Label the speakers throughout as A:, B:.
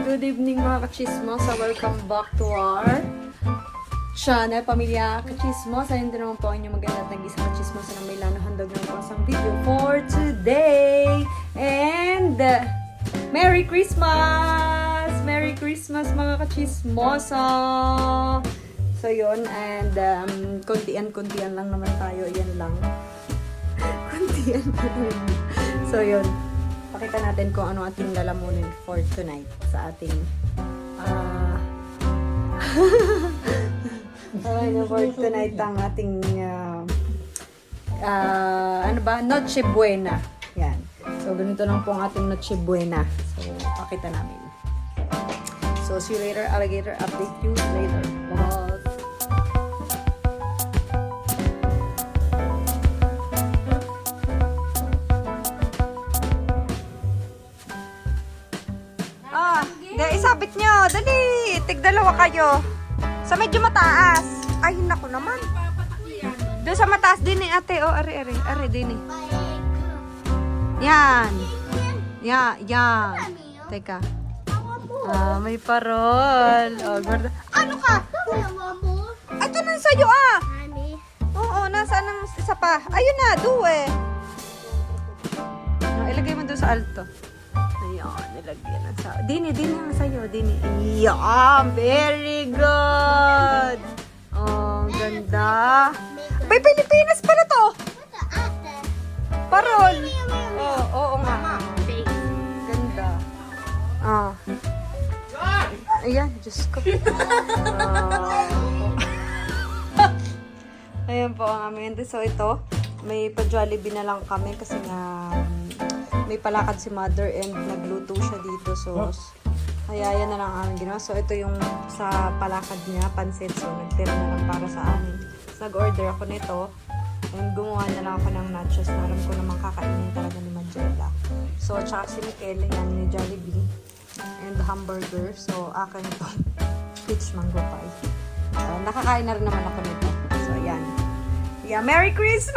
A: Good evening mga kachismosa. Welcome back to our channel, Pamilya Kachismosa. Ayun din naman po ang inyong maganda at isang kachismosa na may lano handog naman po isang video for today. And Merry Christmas! Merry Christmas mga kachismosa! So yun, and kuntian lang naman tayo. Yan lang. Kuntian pa rin. So yun. Pakita natin kung ano ating lalamunin for tonight sa ating for tonight ang ating Noche Buena. Yan. So ganito lang po ang ating Noche Buena. So pakita namin. So see you later, alligator. Update you later. Bye. Isabit nyo, dali! Tig-dalawa kayo. Sa medyo mataas. Ay, naku naman. Doon sa mataas din eh, ate. Oh, are din eh. Yan. Yan. Teka. May parol. Oh, guarda. Ano ka? Ito na sa'yo ah. Oo, nasaan ang isa pa? Ayun na, duwe. Ilagay mo doon sa alto. Ayan, nilagyan na sa... Dini ang sa'yo. Dini. Yeah, very good. Oh, ganda. Bay, Pilipinas pala to. Parol. Oo nga. Ganda. Ayan, Diyos ko. Ayan po ang aming. So ito, may pa-Jollibee na lang kami kasi nga... may palakad si mother and nagluto siya dito. So, kaya yan na lang ang aming ginawa. So, ito yung sa palakad niya, pansit. So, nagtira na lang para sa amin. So, nag-order ako nito. And gumawa na lang ako ng nachos na alam ko naman kakainin talaga ni Manjela. So, tsaka si Mikel, yan, ni Jollibee. And hamburger. So, akin ito. Peach mango pie. Nakakain na rin naman ako nito. So, yan. Yeah, Merry Christmas!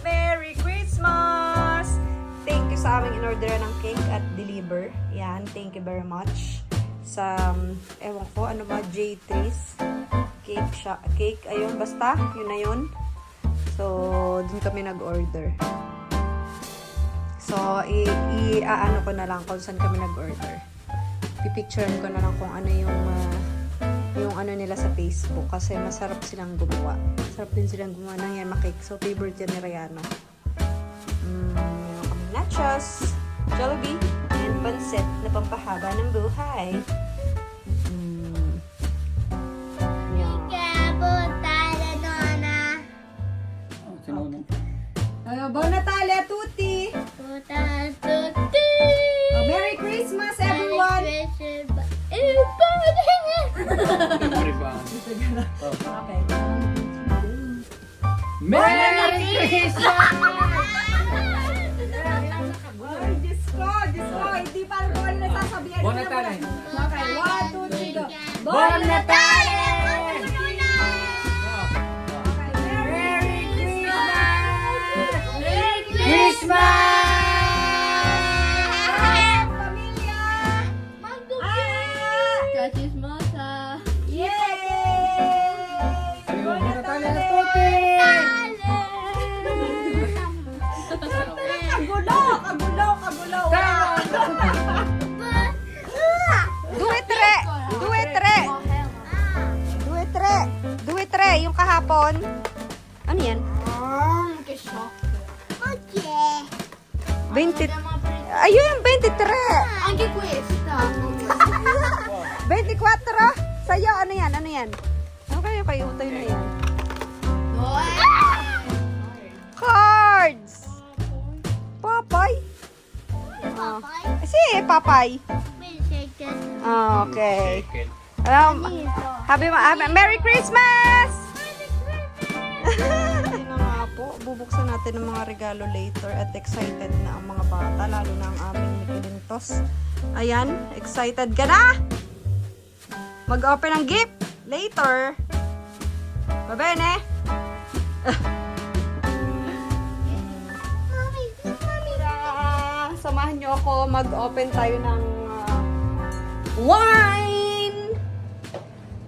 A: Merry Christmas! Thank you sa aming in-order ng cake at deliver. Yan, thank you very much. Sa, ewan ko, ano ba, J3's cake, ayun, basta, yun na yun. So, dun kami nag-order. So, ano ko na lang kung saan kami nag-order. Pipicturean ko na lang kung ano yung ano nila sa Facebook kasi masarap silang gumawa. Masarap din silang gumawa ng yema cake. So, favorite yan ni Rayana. Nachos, Jollibee, and pancit na pampahaba ng buhay. Buon Natale a tutti! Merry Christmas, everyone! Okay.
B: Merry Christmas!
A: Diyos ko, hindi pa rin ko na sasabihan.
B: Buon Natale!
A: Okay, 1, 2, 3, go!
B: Buon Natale!
A: Merry Christmas!
B: Merry Christmas!
A: Pamilya!
C: Kachismosa!
A: Yay!
B: Buon Natale a tutti!
A: Kagulo! Duwe-tre! Yung kahapon. Ano yan? 20. Ayun yung 23.
C: Anche questa!
A: 24. Sa'yo, ano yan? Ano kayo? Tayo na yan. Cards! Papay? Si Papay. Okay. Happy Merry Christmas! Yun na nga po. Bubuksan natin ang mga regalo later at excited na ang mga bata, lalo na ang aming Nikilintos. Ayan, excited ka na? Mag-open ng gift later. Babene! Samahan niyo ako, mag-open tayo ng wine!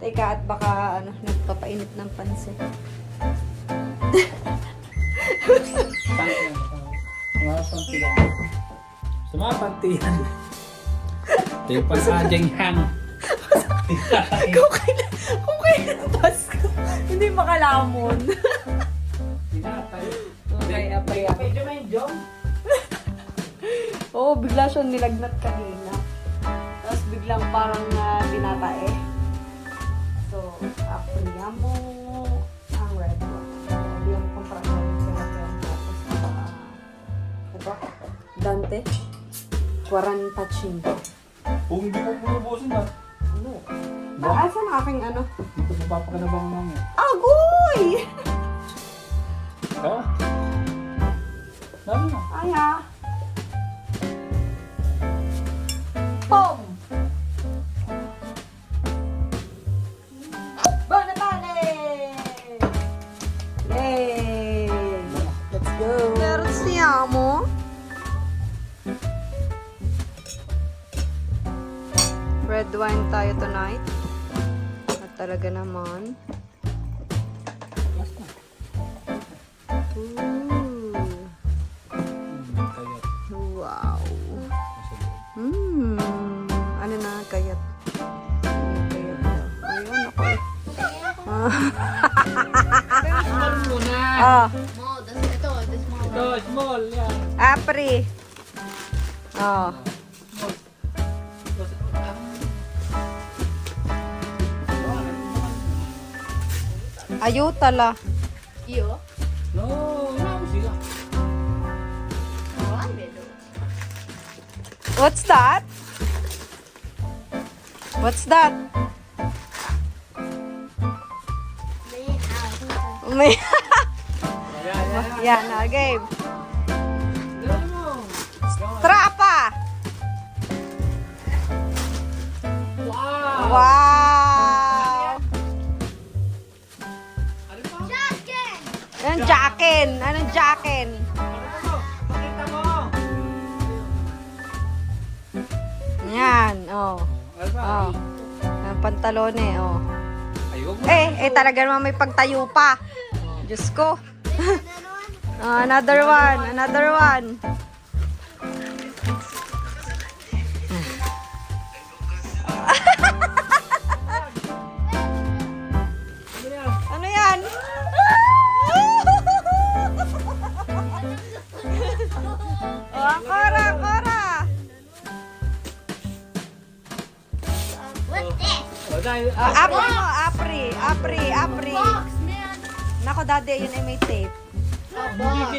A: Teka, at baka nagpapainit ng pansit.
B: Sumapantiyan. Sumapantiyan. Ito yung pasading hang.
A: Kung kailan Pasko, hindi makalamon.
B: Tinatay.
A: Okay, apay.
B: Medyo may jom.
A: Oo, bigla siyang nilagnat kanina. Tapos biglang parang binatae. So, apriya mo ang red one. So, yung komprasyon tapos diba? Dante. 45.
B: Kung hindi mo pulubusin na.
A: Ano? Asan ang aking ano?
B: Dito mapapakanabang namin.
A: Agoy!
B: Ha? Dami na.
A: Aya. Pom! Bon Natale! Yay! Let's go! Siamo. Red wine tayo tonight. At talaga naman. Ooh.
B: Kaya.
A: Wow. Ano na, kayat. Kayat daw. Ayun, ako eh.
B: Small muna.
A: Ah,
C: Small. Ito small.
B: Ito, small. Yan.
A: apri. Oh. Ayutala.
C: Iyo.
B: No, no, sila.
C: Oh, bedo.
A: What's that? What's that? May... Yan na, game.
B: Dali mo.
A: Trapa!
B: Wow.
A: Wow!
B: Ano pa?
A: Anong jacken? Anong jacken?
B: Ano mo? Pakita mo.
A: Yan, oh.
B: Ano pa?
A: Oh. Ang pantalon eh, oh.
B: Ayoko.
A: Talaga naman may pagtayo pa. Diyos ko. Oh, another one, another one. Ano yan? Oh, Cora, Cora.
C: What's this?
B: Oh, dahil.
A: Apri mo, apri.
C: Box, man.
A: Nako, daddy, yun ay may tape.
C: A box.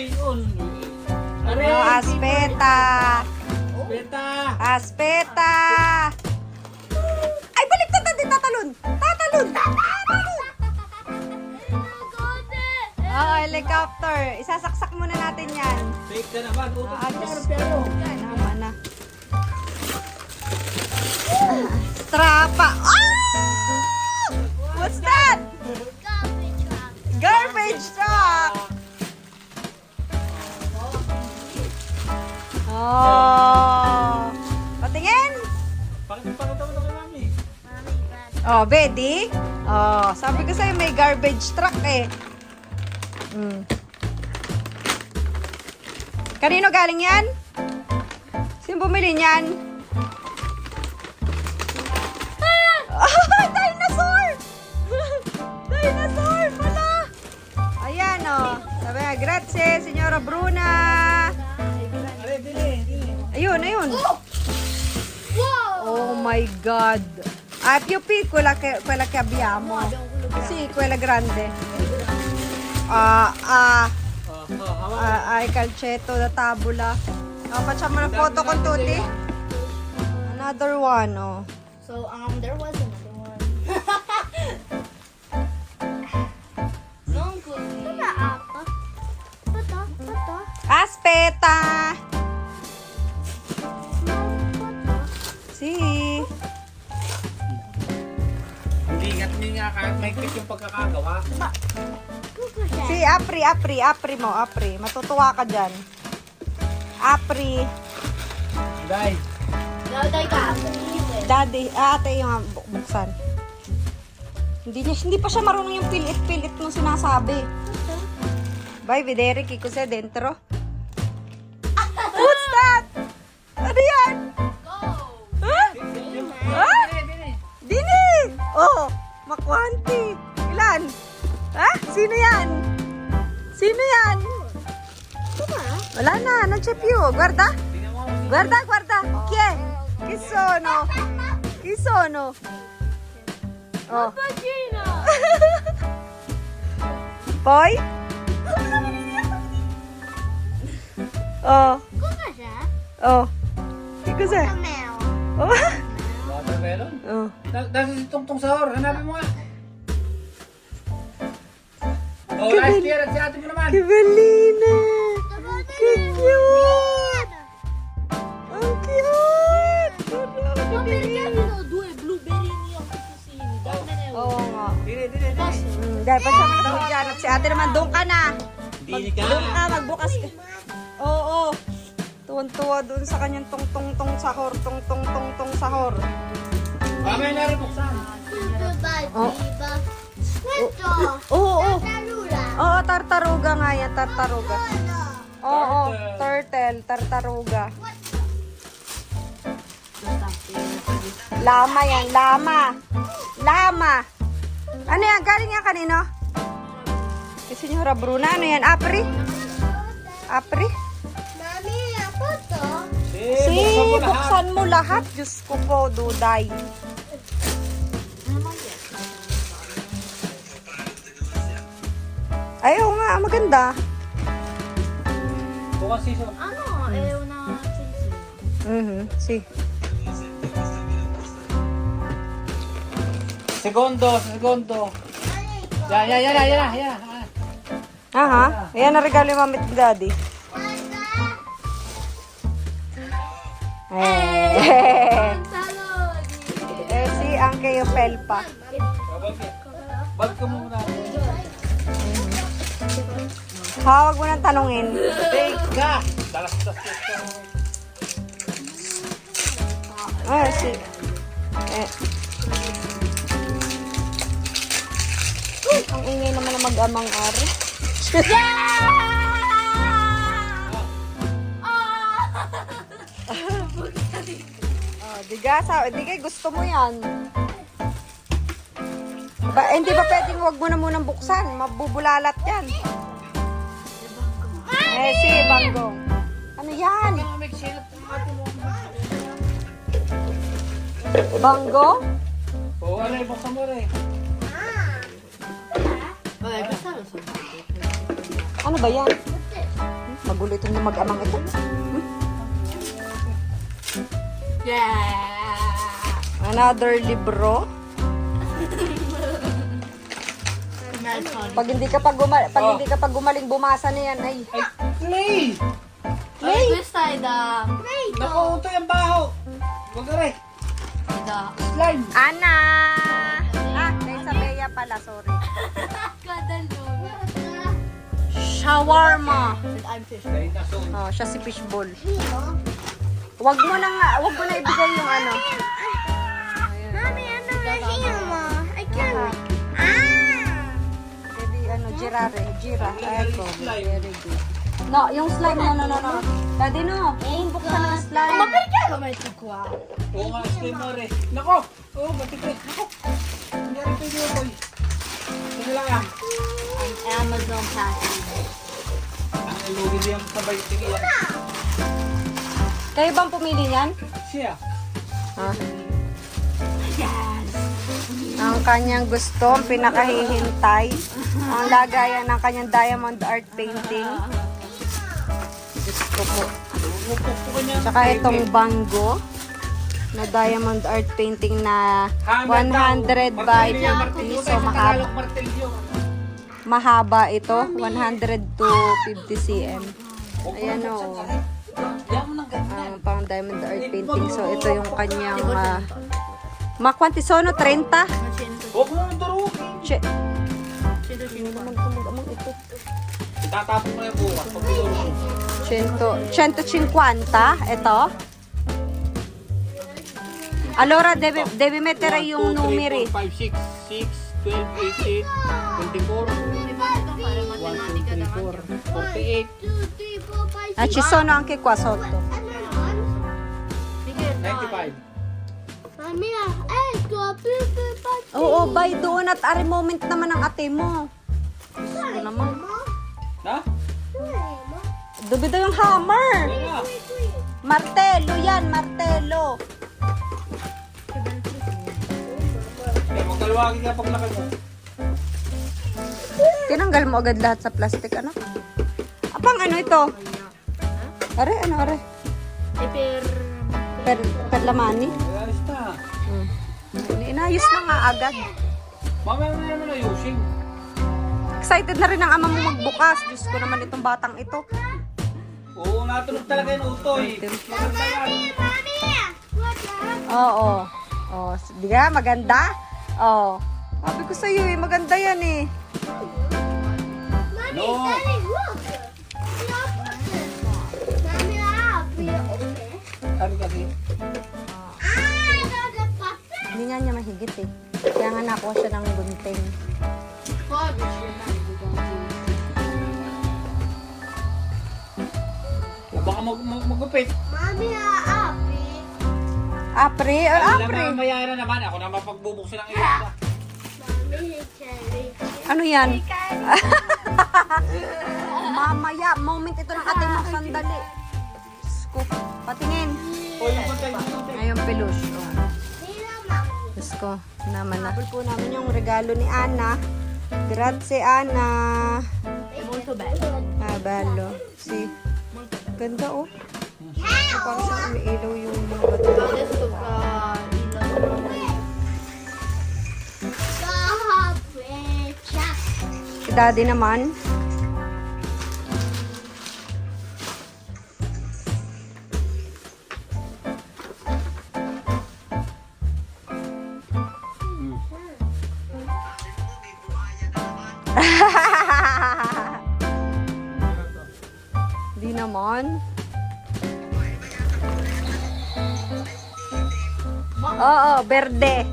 B: Ano?
A: No, aspeta.
B: Beta.
A: Aspeta. Ay, baliktad na din, tatalon. Tatalon. Oh, helicopter. Isasaksak muna natin yan.
B: Fake ka naman. Utot
A: Ah,
B: ka
A: Diyos
B: pero.
A: ko. Tama na. Trapa. Oh! What's that? Garbage truck. Oh. Patingin.
B: Pakita mo na kay mami.
A: Oh, Betty. Oh, sabi ko sa'yo may garbage truck eh. Kanino galing yan? Sino bumili niyan? Ah! Dinosaur! Dinosaur pala! Ayan oh. Sabi nga, grazie, Signora Bruna.
B: Are, dili.
A: Ayun, ayun.
C: Wow!
A: Oh my God. Ah, più piccola che quella che abbiamo. Sì, quella grande. Ai calcetto da tavola. Facciamo una foto con tutti. Another one, oh.
C: So, there was another one. Non così. Dov'è acqua? Aspetta.
A: Aspetta! Sì.
B: Hindi nga kahit may click yung pagkakagawa.
A: Sì, apri mo, apri. Matutuwa ka dyan. Apri.
B: Dai.
C: Dai ka.
A: daddy, ate yung buksan. Hindi pa siya marunong yung pilit-pilit nung sinasabi. Bye, vedere, kiko sa dentro. What's that? Ano yan? Huh? Huh? Dini! Oh, makwanti. Ilan? Ha? Sino yan? Sino yan? Wala na, non c'è più. Guarda. Guarda, guarda. Chi è? Chi sono? Chi sono? Oh.
C: Vagina!
A: Poi? Oh.
C: Cosa c'è?
A: Oh. Che cos'è?
C: Cameo.
A: Oh.
B: Watermelon?
A: Oh.
B: Dahil si Tungtong Sahor, hanapin mo nga. Oh,
A: Che
B: last
A: bel-
B: year at si ate mo naman.
A: Che bellina! Che cute! Ang cute!
C: Ma perché vedo due blueberry occhiosini? Dammene uno.
A: Oo nga.
B: Dili.
A: Dahil pa siya naman dyan. At si ate naman, doon ka na.
B: Dili ka.
A: Doon ka, magbukas ka. Oo. Tuwan-tuwa doon sa kanyang tong-tong-tong sahor. Tong-tong-tong-tong sahor.
B: Mamaya na rin buksan.
A: Oh.
C: Questo!
A: Oo.
C: Tartaruga!
A: Oo, tartaruga nga yan. Tartaruga. Oo, turtle. Tartaruga. Lama yan. Lama. Lama. Ano yan? Galing yan kanino? Kay Senyora Bruna. Ano yan? Apri? Apri?
C: Mami, apa to?
A: Si, buksan mo lahat. Diyos ko po, Duday. Ayaw nga, maganda.
B: Bukas siso.
C: Ano? È una cincin.
A: Si.
B: Segundo. Yan.
A: Aha. Ayan na regalo yung mamit ni Daddy.
C: Pantaloni!
A: Si Angke yung pelpa.
B: Bag ka muna.
A: Hawag mo nang tanungin.
B: Take ka. Talas-tas.
A: Si. Ang ingay naman na mag-amang ari. Digay gusto mo yan. Hindi ba pwedeng wag mo na munang buksan? Mabubulalat yan. Si Banggong. Ano yan? Banggong?
B: Oo, aray, buksan mo rin.
A: Ano ba yan? Magulo itong mag-amang ito.
C: Yeah!
A: Another libro. Pag hindi ka pa gumaling bumasa na yan ay
B: Clay!
C: Hey! Questa è da...
B: Naku, ito yung baho. Huwag aray.
C: da...
B: Slime.
A: Ana. Dahil sa Bea pala, sorry.
C: Cadalone.
A: Shawarma.
C: I'm fish.
B: Dahil nasun.
A: Oh, siya si fishball. Wag mo na ibigay yung ano.
C: Mami, ano na mo? I can't...
A: Edi Jira. Eko, very good. No, yung slime, no. Daddy, no. Yung buksan ng slime.
C: Ma perché lo metti qua?
B: Oo nga, slime mo rin. Nako! Oo, batikit. Nako! Hindi rin pwede yung boy. Ano lang yan?
C: An Amazon package.
B: Ang nalugi din yung sabay tingin.
A: Kayo bang pumili niyan?
B: Siya.
A: Ha?
C: Yes!
A: Ang kanyang gusto, ang pinakahihintay. Ang lagayan ng kanyang diamond art painting. Gusto ko. Tsaka itong Bango na diamond art painting na 100 by 50. So mahaba ito. 100 to 50 cm. Ayan o. Pang diamond art painting. So ito yung kanyang makwanti sono 30.
B: Huwag mo yung duro.
A: Che. Naman kumag-amang ito.
B: Itatapon mo yung bukas. Pag duro.
A: 150. Ito. Allora, deve mettere yung numeri.
B: 4, 5, 6, 12, 18, 24, 1, 2, 3, 4, 48,
A: Ah, ci sono anche qua sotto.
B: 95.
C: Mami, ecco,
A: Oo, bay doon at ari moment naman ang ate mo. Gusto naman.
B: Ha?
A: Dubi daw yung hammer.
B: Wala.
A: Martelo yan, martelo.
B: Eh, magkalawagin ka paglaki mo.
A: Tinanggal mo agad lahat sa plastic, ano? Apang ano ito? Are, ano are? Per lamani?
B: Ayos na.
A: Inayos na nga agad.
B: Mamaya na naman ayusin.
A: Excited na rin ang ama mo magbukas. Diyos ko naman itong batang ito.
B: Oo, natunog talaga yung utoy. Maganda yan.
A: Oo. Oh, di ka? Maganda? Oo. Sabi ko sa'yo eh, maganda yan eh.
B: No. Sabi kasi,
A: Hindi nga niya mahigit eh. Kaya nga nakuha siya ng gunting.
B: o baka magupit.
A: Apre? Or apre?
B: Mamaya na naman. Ako na mapagbubuksan ng isa.
A: Ano yan? Mamaya, moment ito ng ate mo, sandali. Scoop. Patingin.
B: O yung kontay, yung kontay.
A: Ayun, peluche. Oh. Diyos ko, naman na. Po namin yung regalo ni Ana. Grazie, Ana. Ah, balo. Si. Ganda, oh. So, parang siyang umiilaw yung mga bato. Si Daddy naman. Di naman. Oo, berde.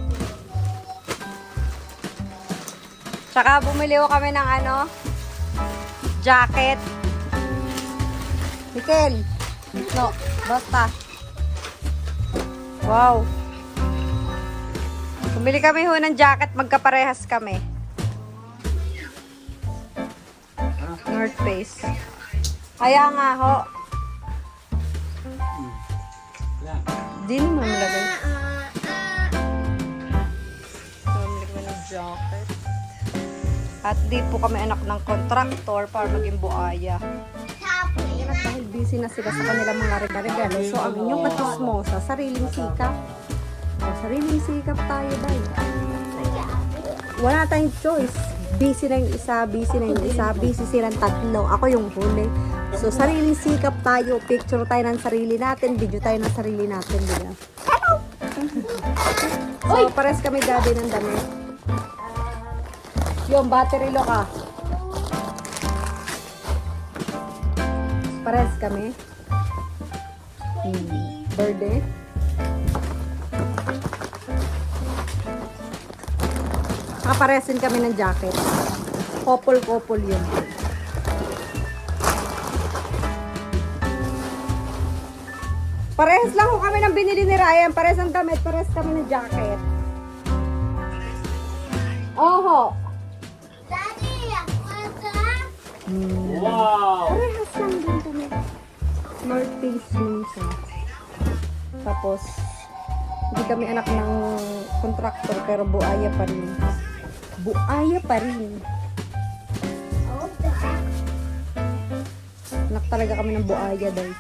A: Tsaka bumili ko kami ng ano, jacket. Mikel. No, basta. Wow. Bumili kami ho ng jacket, magkaparehas kami. North Face. Kaya nga ho.
B: Yan.
A: Di naman malagay. Bumili kami ng jacket. At di po kami anak ng kontraktor para maging buaya. At dahil busy na sila sa kanilang mga regalo, so ang inyong katismosa, sariling sikap. O, sariling sikap tayo ba? Wala tayong choice. Busy na yung isa, busy na yung isa, busy silang tatlo. Ako yung huli. So, sariling sikap tayo. Picture tayo ng sarili natin, video tayo ng sarili natin. Diba? So, pares kami daddy ng damit. Yung battery lock ah. Pares kami. Birthday. Nakaparesin kami ng jacket. Couple yun. Parehas lang ko kami ng binili ni Ryan. Parehas ang damit. Parehas kami ng jacket. Oho.
B: Wow!
A: Parehas lang din kami. North Face yung isa. Tapos, hindi kami anak ng kontraktor pero buaya pa rin. Buaya pa rin. Anak talaga kami ng buaya, guys.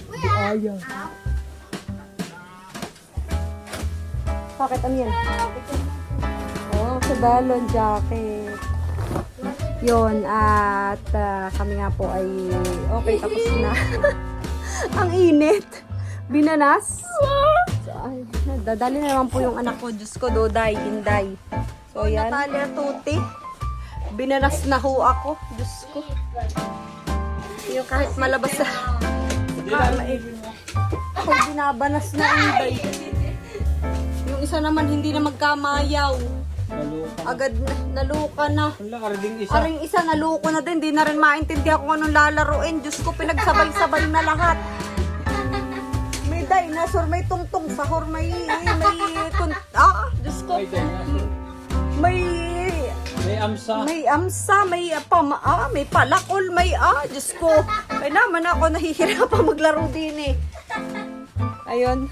A: Buaya. Bakit? Ano yan? Oh, sa balon jacket. Yon at kami nga po ay okay, tapos na. Ang init. Binanas. So, ay, dadali na naman po yung anak ko. Diyos ko, Doday, Inday. So, yan. Natalia Tuti. Binanas na ho ako. Diyos ko. Yung kahit malabas na. Ako binabanas na Inday. Yung isa naman hindi na magkamayaw.
B: Maluka.
A: Agad naluka na.
B: Wala, aring isa.
A: Aring isa naluko na din. Di na rin maintindihan kung anong lalaruin. Diyos ko, pinagsabay-sabay na lahat. May dinosaur, may tungtong sahur, Diyos ko.
B: Ay, dinosaur.
A: May
B: May amsa.
A: may amsa, may palakol, Diyos ko. Ay naman ako nahihirapan maglaro din eh. Ayun.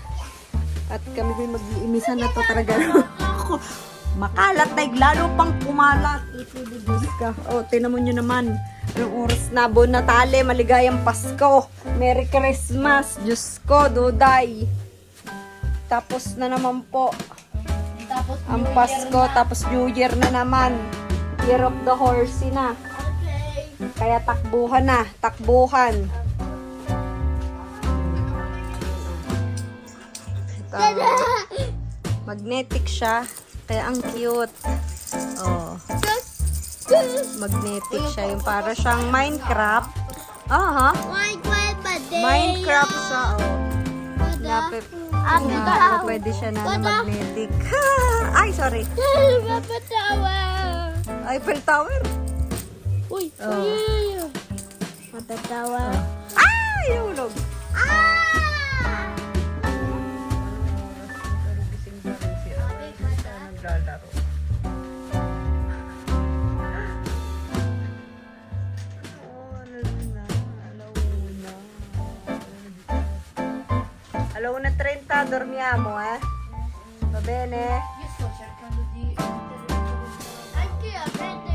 A: At kami din mag-iimisan na to talaga. Ako, makalat na lalo pang kumalat. Diyos ka. O, tinamon nyo naman. Anong oras na? Bon Natale, maligayang Pasko. Merry Christmas. Diyos ko, Duday. Tapos na naman po
C: Tapos
A: ang
C: New Year
A: Pasko,
C: na.
A: tapos New Year na naman. Year of the Horsey na.
C: Okay.
A: Kaya takbuhan na, takbuhan. Ito, magnetic siya. Kaya ang cute. Oh, magnetic siya. Yung para siyang Minecraft. Aha, Minecraft siya. Oh. Napip, pwede siya na magnetic. Ay, sorry. Eiffel Tower.
C: Uy,
A: Oh.
C: uy. Matatawa.
A: Ay, hulog. Alauna 30, dormiamo Va bene?
C: Io sto cercando di... Anche a me